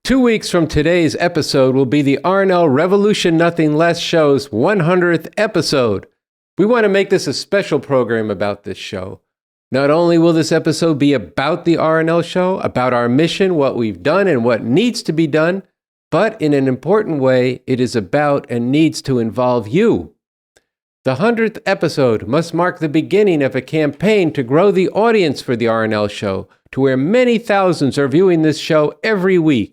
2 weeks from today's episode will be the RNL Revolution Nothing Less show's 100th episode. We want to make this a special program about this show. Not only will this episode be about the RNL show, about our mission, what we've done, and what needs to be done, but in an important way, it is about and needs to involve you. The 100th episode must mark the beginning of a campaign to grow the audience for the RNL show to where many thousands are viewing this show every week.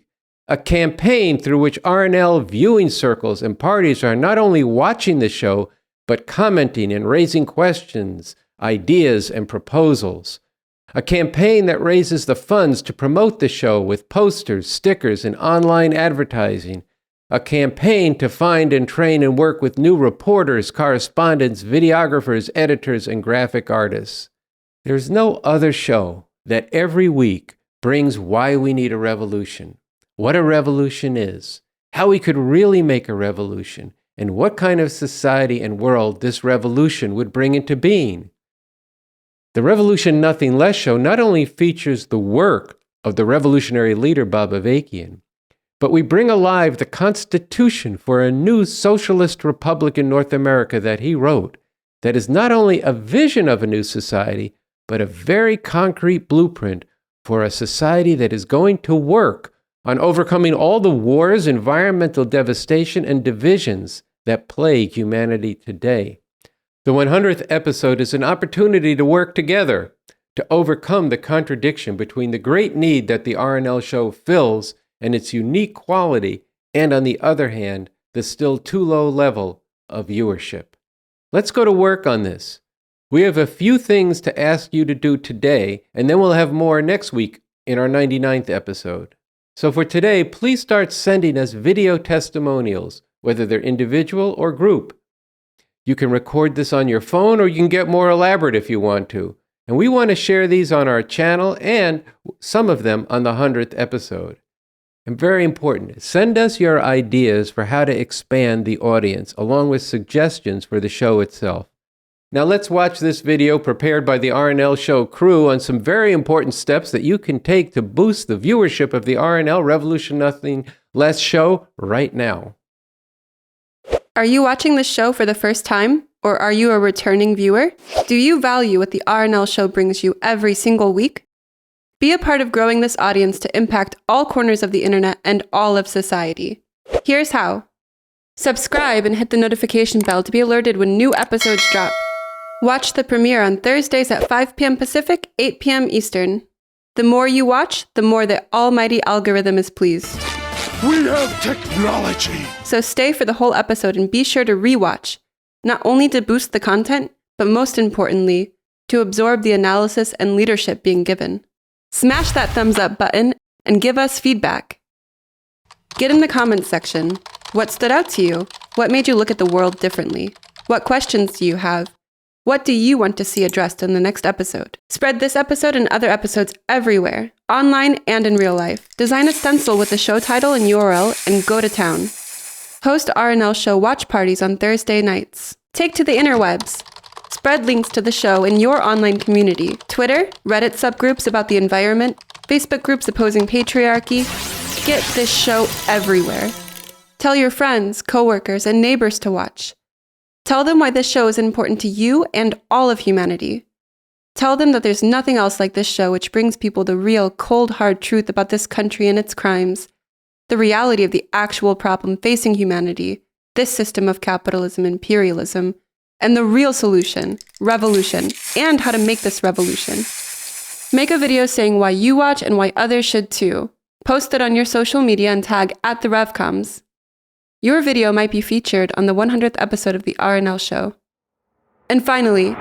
A campaign through which RNL viewing circles and parties are not only watching the show, but commenting and raising questions, ideas, and proposals. A campaign that raises the funds to promote the show with posters, stickers, and online advertising. A campaign to find and train and work with new reporters, correspondents, videographers, editors, and graphic artists. There's no other show that every week brings why we need a revolution, what a revolution is, how we could really make a revolution, and what kind of society and world this revolution would bring into being. The Revolution Nothing Less show not only features the work of the revolutionary leader Bob Avakian, but we bring alive the Constitution for a new socialist republic in North America that he wrote, that is not only a vision of a new society, but a very concrete blueprint for a society that is going to work on overcoming all the wars, environmental devastation, and divisions that plague humanity today. The 100th episode is an opportunity to work together to overcome the contradiction between the great need that the RNL show fills and its unique quality, and on the other hand, the still too low level of viewership. Let's go to work on this. We have a few things to ask you to do today, and then we'll have more next week in our 99th episode. So for today, please start sending us video testimonials, whether they're individual or group. You can record this on your phone, or you can get more elaborate if you want to. And we want to share these on our channel and some of them on the 100th episode. And very important, send us your ideas for how to expand the audience, along with suggestions for the show itself. Now let's watch this video prepared by the RNL Show crew on some very important steps that you can take to boost the viewership of the RNL Revolution Nothing Less show right now. Are you watching this show for the first time? Or are you a returning viewer? Do you value what the RNL Show brings you every single week? Be a part of growing this audience to impact all corners of the internet and all of society. Here's how. Subscribe and hit the notification bell to be alerted when new episodes drop. Watch the premiere on Thursdays at 5 p.m. Pacific, 8 p.m. Eastern. The more you watch, the more the almighty algorithm is pleased. We have technology! So stay for the whole episode and be sure to rewatch, not only to boost the content, but most importantly, to absorb the analysis and leadership being given. Smash that thumbs up button and give us feedback. Get in the comments section. What stood out to you? What made you look at the world differently? What questions do you have? What do you want to see addressed in the next episode? Spread this episode and other episodes everywhere, online and in real life. Design a stencil with the show title and URL and go to town. Host RNL Show watch parties on Thursday nights. Take to the interwebs. Spread links to the show in your online community. Twitter, Reddit subgroups about the environment, Facebook groups opposing patriarchy. Get this show everywhere. Tell your friends, coworkers, and neighbors to watch. Tell them why this show is important to you and all of humanity. Tell them that there's nothing else like this show which brings people the real, cold, hard truth about this country and its crimes, the reality of the actual problem facing humanity, this system of capitalism, imperialism, and the real solution, revolution, and how to make this revolution. Make a video saying why you watch and why others should too. Post it on your social media and tag @TheRevComs. Your video might be featured on the 100th episode of the RNL Show. And finally,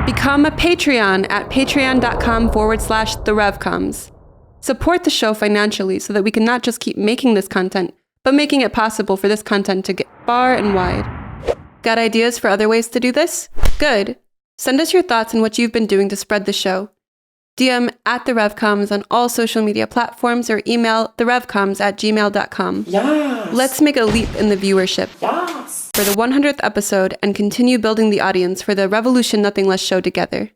become a Patreon at patreon.com/TheRevComs. Support the show financially so that we can not just keep making this content, but making it possible for this content to get far and wide. Got ideas for other ways to do this? Good. Send us your thoughts on what you've been doing to spread the show. DM @TheRevComs on all social media platforms or email therevcoms@gmail.com. Yes! Let's make a leap in the viewership Yes! for the 100th episode and continue building the audience for the Revolution Nothing Less show together.